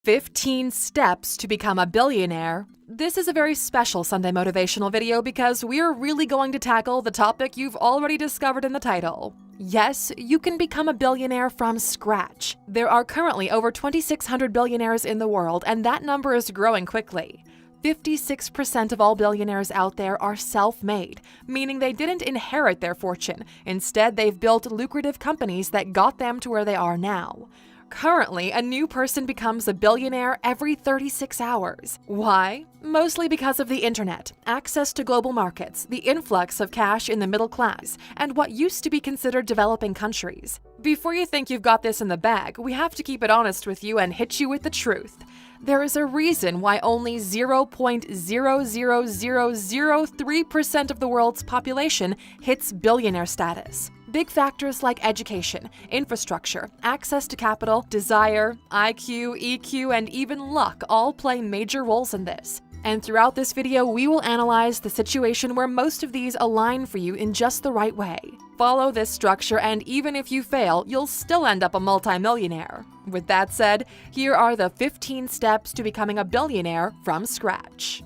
15 Steps to Become a Billionaire. This is a very special Sunday motivational video because we're really going to tackle the topic you've already discovered in the title. Yes, you can become a billionaire from scratch. There are currently over 2,600 billionaires in the world, and that number is growing quickly. 56% of all billionaires out there are self-made, meaning they didn't inherit their fortune. Instead, they've built lucrative companies that got them to where they are now. Currently, a new person becomes a billionaire every 36 hours. Why? Mostly because of the internet, access to global markets, the influx of cash in the middle class, and what used to be considered developing countries. Before you think you've got this in the bag, we have to keep it honest with you and hit you with the truth. There is a reason why only 0.00003% of the world's population hits billionaire status. Big factors like education, infrastructure, access to capital, desire, IQ, EQ, and even luck all play major roles in this. And throughout this video, we will analyze the situation where most of these align for you in just the right way. Follow this structure, and even if you fail, you'll still end up a multimillionaire. With that said, here are the 15 steps to becoming a billionaire from scratch.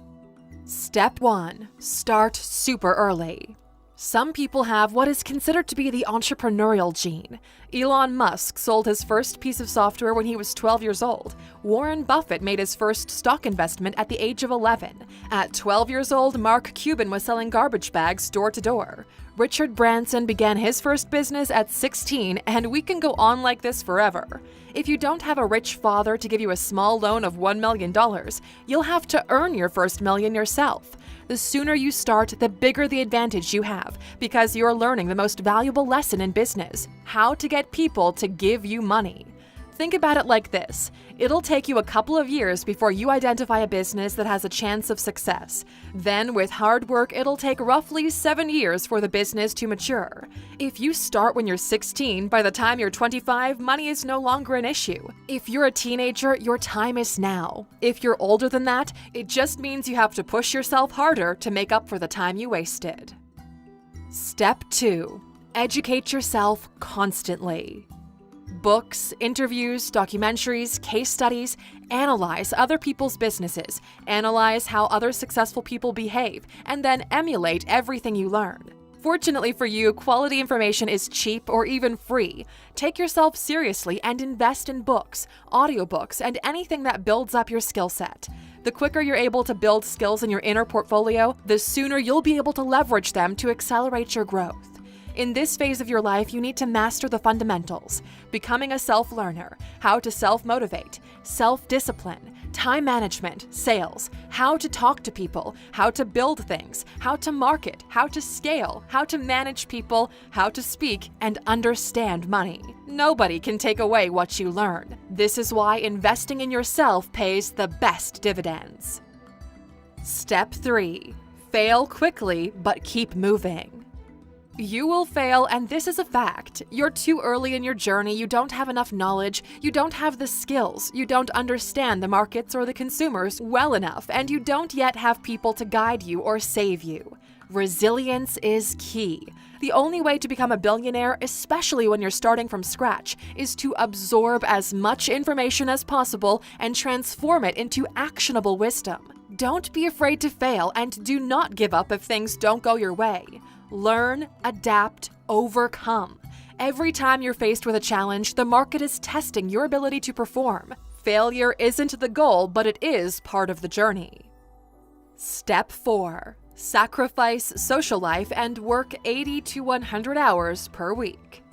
Step 1. Start super early. Some people have what is considered to be the entrepreneurial gene. Elon Musk sold his first piece of software when he was 12 years old. Warren Buffett made his first stock investment at the age of 11. At 12 years old, Mark Cuban was selling garbage bags door to door. Richard Branson began his first business at 16, and we can go on like this forever. If you don't have a rich father to give you a small loan of $1 million, you'll have to earn your first million yourself. The sooner you start, the bigger the advantage you have, because you're learning the most valuable lesson in business: how to get people to give you money. Think about it like this. It'll take you a couple of years before you identify a business that has a chance of success. Then, with hard work, it'll take roughly 7 years for the business to mature. If you start when you're 16, by the time you're 25, money is no longer an issue. If you're a teenager, your time is now. If you're older than that, it just means you have to push yourself harder to make up for the time you wasted. Step 2. Educate yourself constantly. Books, interviews, documentaries, case studies. Analyze other people's businesses, analyze how other successful people behave, and then emulate everything you learn. Fortunately for you, quality information is cheap or even free. Take yourself seriously and invest in books, audiobooks, and anything that builds up your skill set. The quicker you're able to build skills in your inner portfolio, the sooner you'll be able to leverage them to accelerate your growth. In this phase of your life, you need to master the fundamentals: becoming a self-learner, how to self-motivate, self-discipline, time management, sales, how to talk to people, how to build things, how to market, how to scale, how to manage people, how to speak, and understand money. Nobody can take away what you learn. This is why investing in yourself pays the best dividends. Step 3. Fail quickly, but keep moving. You will fail, and this is a fact. You're too early in your journey, you don't have enough knowledge, you don't have the skills, you don't understand the markets or the consumers well enough, and you don't yet have people to guide you or save you. Resilience is key. The only way to become a billionaire, especially when you're starting from scratch, is to absorb as much information as possible and transform it into actionable wisdom. Don't be afraid to fail, and do not give up if things don't go your way. Learn, adapt, overcome. Every time you're faced with a challenge, the market is testing your ability to perform. Failure isn't the goal, but it is part of the journey. Step 4. Sacrifice social life and work 80 to 100 hours per week.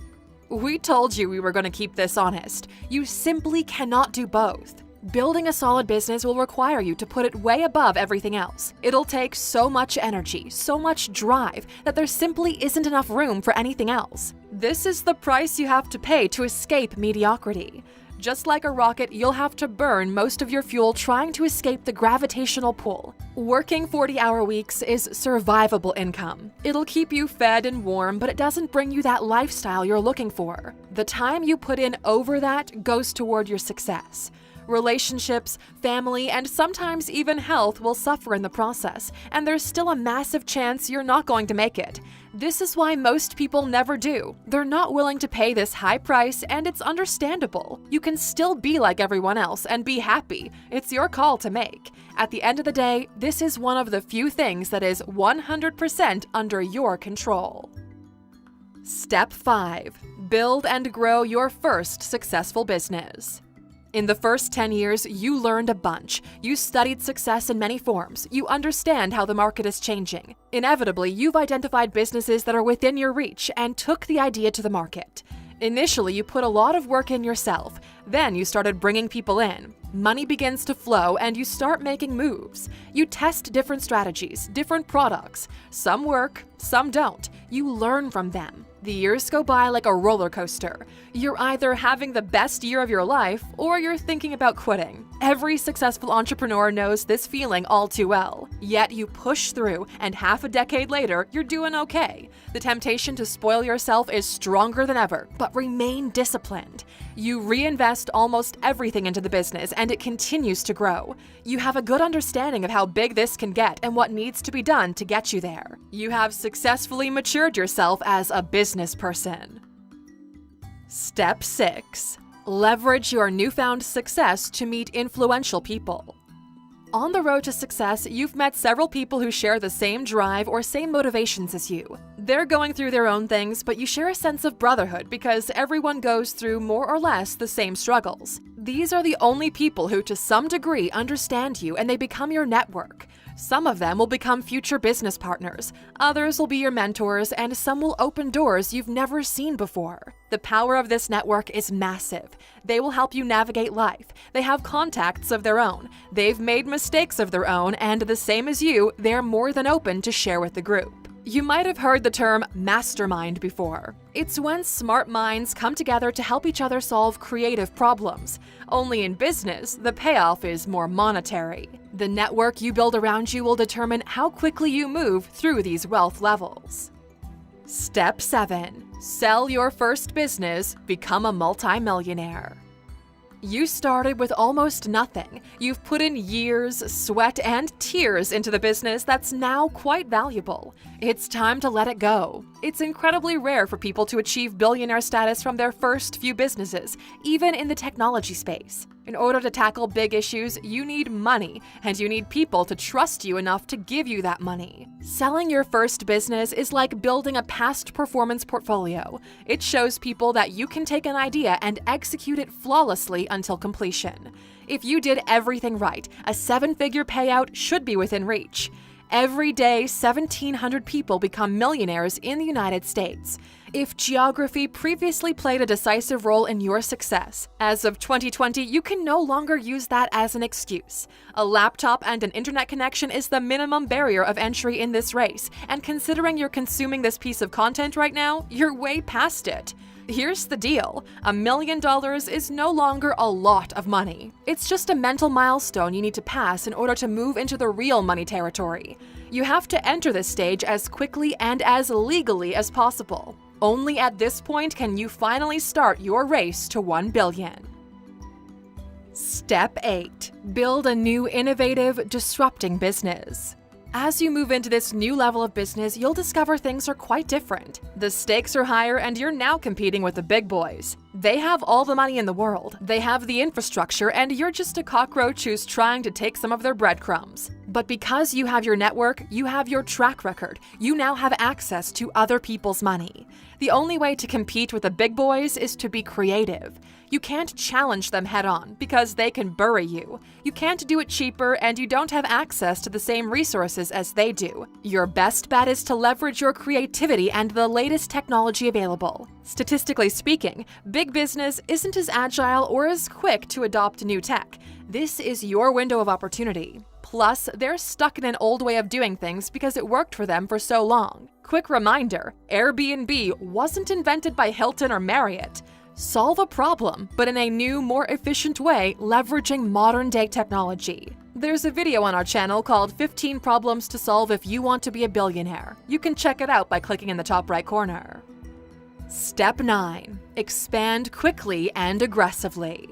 We told you we were going to keep this honest. You simply cannot do both. Building a solid business will require you to put it way above everything else. It'll take so much energy, so much drive, that there simply isn't enough room for anything else. This is the price you have to pay to escape mediocrity. Just like a rocket, you'll have to burn most of your fuel trying to escape the gravitational pull. Working 40-hour weeks is survivable income. It'll keep you fed and warm, but it doesn't bring you that lifestyle you're looking for. The time you put in over that goes toward your success. Relationships, family, and sometimes even health will suffer in the process, and there's still a massive chance you're not going to make it. This is why most people never do. They're not willing to pay this high price, and it's understandable. You can still be like everyone else and be happy. It's your call to make. At the end of the day, this is one of the few things that is 100% under your control. Step 5. Build and grow your first successful business. In the first 10 years, you learned a bunch. You studied success in many forms. You understand how the market is changing. Inevitably, you've identified businesses that are within your reach and took the idea to the market. Initially, you put a lot of work in yourself. Then you started bringing people in. Money begins to flow and you start making moves. You test different strategies, different products. Some work, some don't. You learn from them. The years go by like a roller coaster. You're either having the best year of your life or you're thinking about quitting. Every successful entrepreneur knows this feeling all too well. Yet you push through, and half a decade later, you're doing okay. The temptation to spoil yourself is stronger than ever, but remain disciplined. You reinvest almost everything into the business and it continues to grow. You have a good understanding of how big this can get and what needs to be done to get you there. You have successfully matured yourself as a business person. Step 6. Leverage your newfound success to meet influential people. On the road to success, you've met several people who share the same drive or same motivations as you. They're going through their own things, but you share a sense of brotherhood because everyone goes through more or less the same struggles. These are the only people who, to some degree, understand you, and they become your network. Some of them will become future business partners, others will be your mentors, and some will open doors you've never seen before. The power of this network is massive. They will help you navigate life. They have contacts of their own. They've made mistakes of their own, and the same as you, they're more than open to share with the group. You might have heard the term mastermind before. It's when smart minds come together to help each other solve creative problems. Only in business, the payoff is more monetary. The network you build around you will determine how quickly you move through these wealth levels. Step 7. Sell your first business, become a multi-millionaire. You started with almost nothing. You've put in years, sweat, and tears into the business that's now quite valuable. It's time to let it go. It's incredibly rare for people to achieve billionaire status from their first few businesses, even in the technology space. In order to tackle big issues, you need money, and you need people to trust you enough to give you that money. Selling your first business is like building a past performance portfolio. It shows people that you can take an idea and execute it flawlessly until completion. If you did everything right, a 7-figure payout should be within reach. Every day, 1,700 people become millionaires in the United States. If geography previously played a decisive role in your success, as of 2020, you can no longer use that as an excuse. A laptop and an internet connection is the minimum barrier of entry in this race, and considering you're consuming this piece of content right now, you're way past it. Here's the deal. $1 million is no longer a lot of money. It's just a mental milestone you need to pass in order to move into the real money territory. You have to enter this stage as quickly and as legally as possible. Only at this point can you finally start your race to $1 billion. Step 8. Build a new, innovative, disrupting business. As you move into this new level of business, you'll discover things are quite different. The stakes are higher and you're now competing with the big boys. They have all the money in the world, they have the infrastructure, and you're just a cockroach who's trying to take some of their breadcrumbs. But because you have your network, you have your track record, you now have access to other people's money. The only way to compete with the big boys is to be creative. You can't challenge them head-on because they can bury you. You can't do it cheaper, and you don't have access to the same resources as they do. Your best bet is to leverage your creativity and the latest technology available. Statistically speaking, big business isn't as agile or as quick to adopt new tech. This is your window of opportunity. Plus, they're stuck in an old way of doing things because it worked for them for so long. Quick reminder, Airbnb wasn't invented by Hilton or Marriott. Solve a problem, but in a new, more efficient way, leveraging modern-day technology. There's a video on our channel called 15 Problems to Solve If You Want to Be a Billionaire. You can check it out by clicking in the top right corner. Step 9. Expand quickly and aggressively.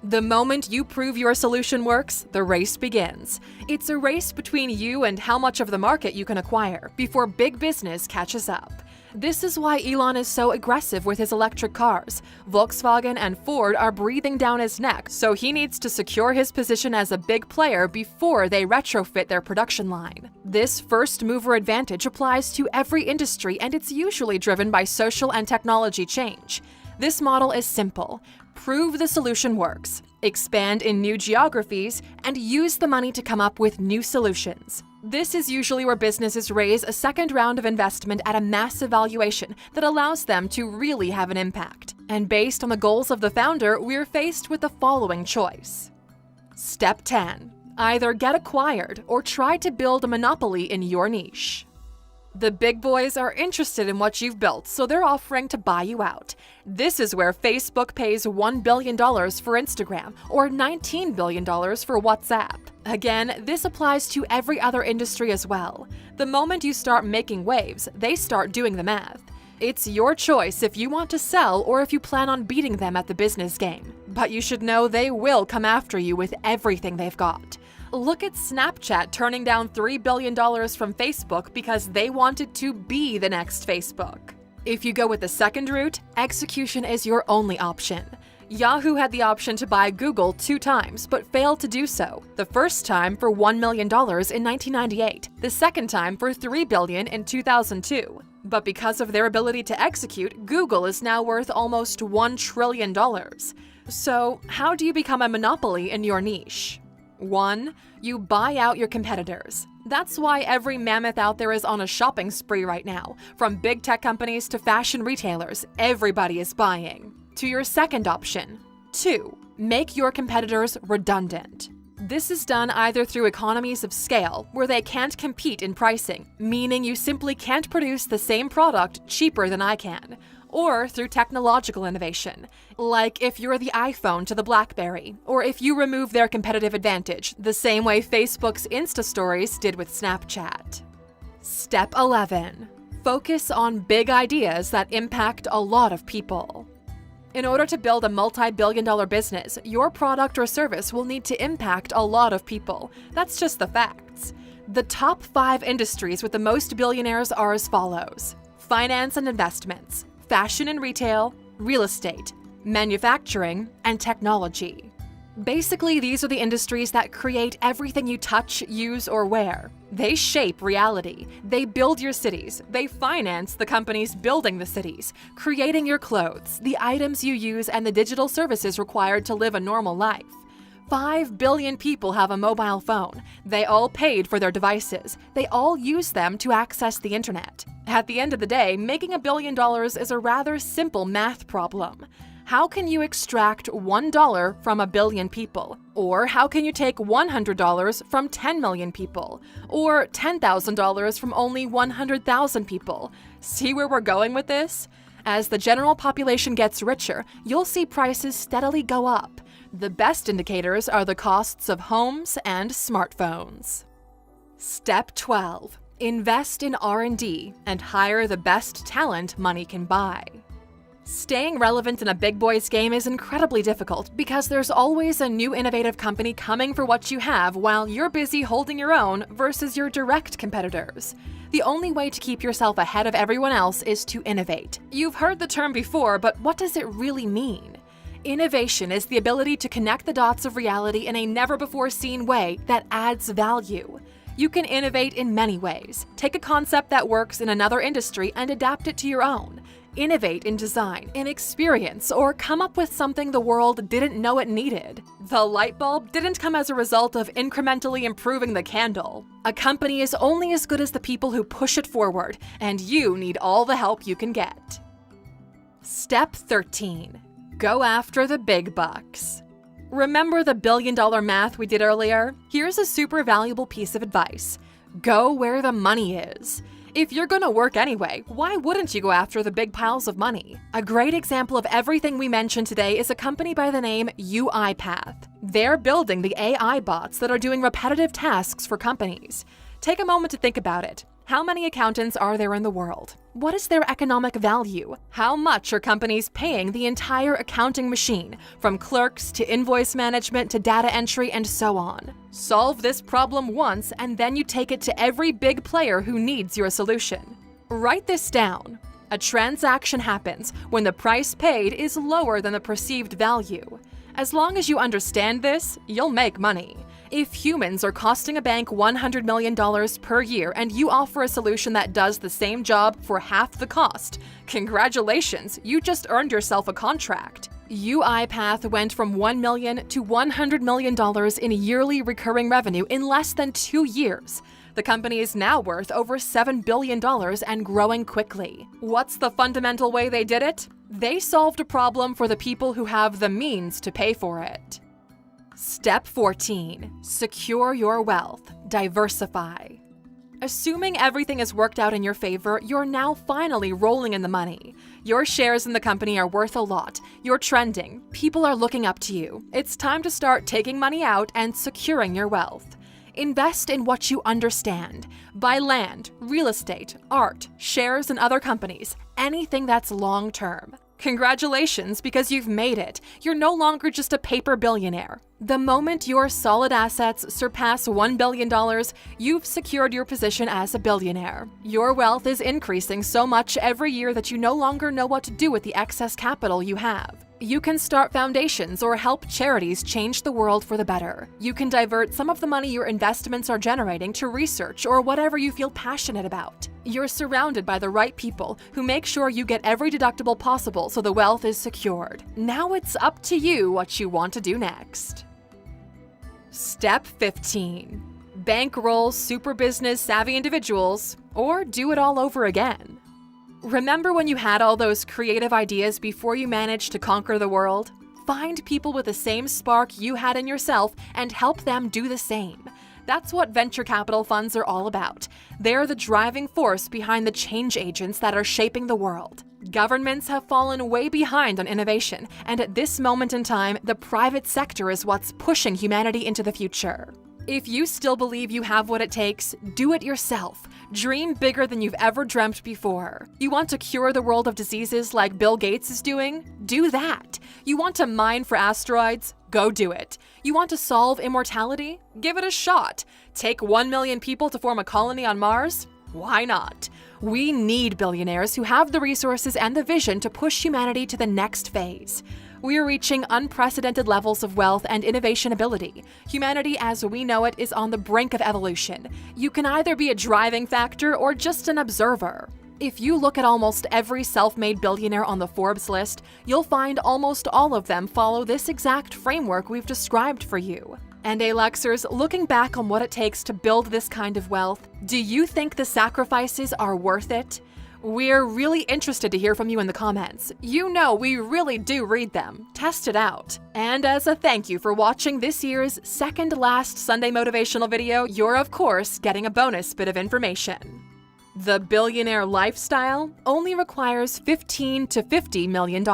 The moment you prove your solution works, the race begins. It's a race between you and how much of the market you can acquire before big business catches up. This is why Elon is so aggressive with his electric cars. Volkswagen and Ford are breathing down his neck, so he needs to secure his position as a big player before they retrofit their production line. This first-mover advantage applies to every industry, and it's usually driven by social and technology change. This model is simple. Prove the solution works, expand in new geographies, and use the money to come up with new solutions. This is usually where businesses raise a second round of investment at a massive valuation that allows them to really have an impact. And based on the goals of the founder, we're faced with the following choice. Step 10. Either get acquired or try to build a monopoly in your niche. The big boys are interested in what you've built, so they're offering to buy you out. This is where Facebook pays $1 billion for Instagram or $19 billion for WhatsApp. Again, this applies to every other industry as well. The moment you start making waves, they start doing the math. It's your choice if you want to sell or if you plan on beating them at the business game. But you should know they will come after you with everything they've got. Look at Snapchat turning down $3 billion from Facebook because they wanted to be the next Facebook. If you go with the second route, execution is your only option. Yahoo had the option to buy Google 2 times, but failed to do so. The first time for $1 million in 1998, the second time for $3 billion in 2002. But because of their ability to execute, Google is now worth almost $1 trillion. So, how do you become a monopoly in your niche? 1. You buy out your competitors. That's why every mammoth out there is on a shopping spree right now. From big tech companies to fashion retailers, everybody is buying. To your second option. 2. Make your competitors redundant. This is done either through economies of scale, where they can't compete in pricing, meaning you simply can't produce the same product cheaper than I can, or through technological innovation, like if you're the iPhone to the BlackBerry, or if you remove their competitive advantage, the same way Facebook's Insta Stories did with Snapchat. Step 11. Focus on big ideas that impact a lot of people. In order to build a multi-billion-dollar business, your product or service will need to impact a lot of people. That's just the facts. The top 5 industries with the most billionaires are as follows: finance and investments, fashion and retail, real estate, manufacturing, and technology. Basically, these are the industries that create everything you touch, use, or wear. They shape reality. They build your cities. They finance the companies building the cities, creating your clothes, the items you use, and the digital services required to live a normal life. 5 billion people have a mobile phone. They all paid for their devices. They all use them to access the internet. At the end of the day, making $1 billion is a rather simple math problem. How can you extract $1 from 1 billion people? Or how can you take $100 from 10 million people? Or $10,000 from only 100,000 people? See where we're going with this? As the general population gets richer, you'll see prices steadily go up. The best indicators are the costs of homes and smartphones. Step 12. Invest in R&D and hire the best talent money can buy. Staying relevant in a big boys game is incredibly difficult because there's always a new innovative company coming for what you have while you're busy holding your own versus your direct competitors. The only way to keep yourself ahead of everyone else is to innovate. You've heard the term before, but what does it really mean? Innovation is the ability to connect the dots of reality in a never-before-seen way that adds value. You can innovate in many ways. Take a concept that works in another industry and adapt it to your own. Innovate in design, in experience, or come up with something the world didn't know it needed. The light bulb didn't come as a result of incrementally improving the candle. A company is only as good as the people who push it forward, and you need all the help you can get. Step 13. Go after the big bucks. Remember the billion-dollar math we did earlier? Here's a super valuable piece of advice. Go where the money is. If you're gonna work anyway, why wouldn't you go after the big piles of money? A great example of everything we mentioned today is a company by the name UiPath. They're building the AI bots that are doing repetitive tasks for companies. Take a moment to think about it. How many accountants are there in the world? What is their economic value? How much are companies paying the entire accounting machine, from clerks to invoice management to data entry and so on? Solve this problem once, and then you take it to every big player who needs your solution. Write this down. A transaction happens when the price paid is lower than the perceived value. As long as you understand this, you'll make money. If humans are costing a bank $100 million per year and you offer a solution that does the same job for half the cost, congratulations, you just earned yourself a contract. UiPath went from $1 million to $100 million in yearly recurring revenue in less than 2 years. The company is now worth over $7 billion and growing quickly. What's the fundamental way they did it? They solved a problem for the people who have the means to pay for it. Step 14. Secure your wealth. Diversify. Assuming everything has worked out in your favor, you're now finally rolling in the money. Your shares in the company are worth a lot. You're trending. People are looking up to you. It's time to start taking money out and securing your wealth. Invest in what you understand. Buy land, real estate, art, shares in other companies, anything that's long-term. Congratulations, because you've made it. You're no longer just a paper billionaire. The moment your solid assets surpass $1 billion, you've secured your position as a billionaire. Your wealth is increasing so much every year that you no longer know what to do with the excess capital you have. You can start foundations or help charities change the world for the better. You can divert some of the money your investments are generating to research or whatever you feel passionate about. You're surrounded by the right people who make sure you get every deductible possible so the wealth is secured. Now it's up to you what you want to do next. Step 15. Bankroll super business savvy individuals, or do it all over again. Remember when you had all those creative ideas before you managed to conquer the world? Find people with the same spark you had in yourself and help them do the same. That's what venture capital funds are all about. They're the driving force behind the change agents that are shaping the world. Governments have fallen way behind on innovation, and at this moment in time, the private sector is what's pushing humanity into the future. If you still believe you have what it takes, do it yourself. Dream bigger than you've ever dreamt before. You want to cure the world of diseases like Bill Gates is doing? Do that. You want to mine for asteroids? Go do it. You want to solve immortality? Give it a shot. Take 1 million people to form a colony on Mars? Why not? We need billionaires who have the resources and the vision to push humanity to the next phase. We are reaching unprecedented levels of wealth and innovation ability. Humanity as we know it is on the brink of evolution. You can either be a driving factor or just an observer. If you look at almost every self-made billionaire on the Forbes list, you'll find almost all of them follow this exact framework we've described for you. And Aluxers, looking back on what it takes to build this kind of wealth, do you think the sacrifices are worth it? We're really interested to hear from you in the comments. You know we really do read them. Test it out. And as a thank you for watching this year's second last Sunday motivational video, you're of course getting a bonus bit of information. The billionaire lifestyle only requires $15 to $50 million.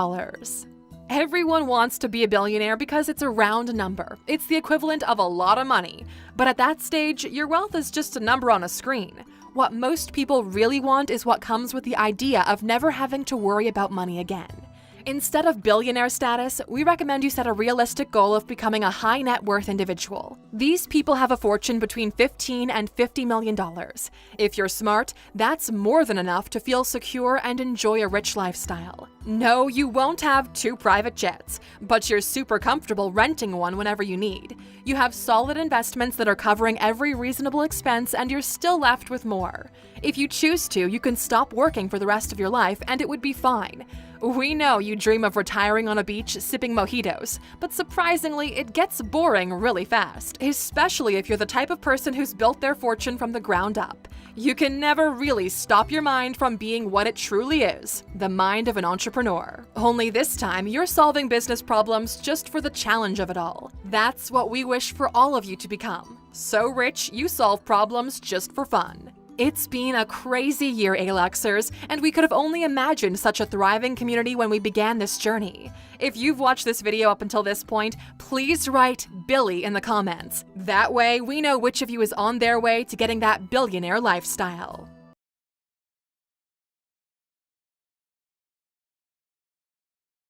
Everyone wants to be a billionaire because it's a round number. It's the equivalent of a lot of money. But at that stage, your wealth is just a number on a screen. What most people really want is what comes with the idea of never having to worry about money again. Instead of billionaire status, we recommend you set a realistic goal of becoming a high net worth individual. These people have a fortune between $15 and $50 million. If you're smart, that's more than enough to feel secure and enjoy a rich lifestyle. No, you won't have 2 private jets, but you're super comfortable renting one whenever you need. You have solid investments that are covering every reasonable expense, and you're still left with more. If you choose to, you can stop working for the rest of your life and it would be fine. We know you dream of retiring on a beach sipping mojitos, but surprisingly, it gets boring really fast, especially if you're the type of person who's built their fortune from the ground up. You can never really stop your mind from being what it truly is, the mind of an entrepreneur. Only this time, you're solving business problems just for the challenge of it all. That's what we wish for all of you to become. So rich, you solve problems just for fun. It's been a crazy year, Aluxers, and we could have only imagined such a thriving community when we began this journey. If you've watched this video up until this point, please write Billy in the comments. That way, we know which of you is on their way to getting that billionaire lifestyle.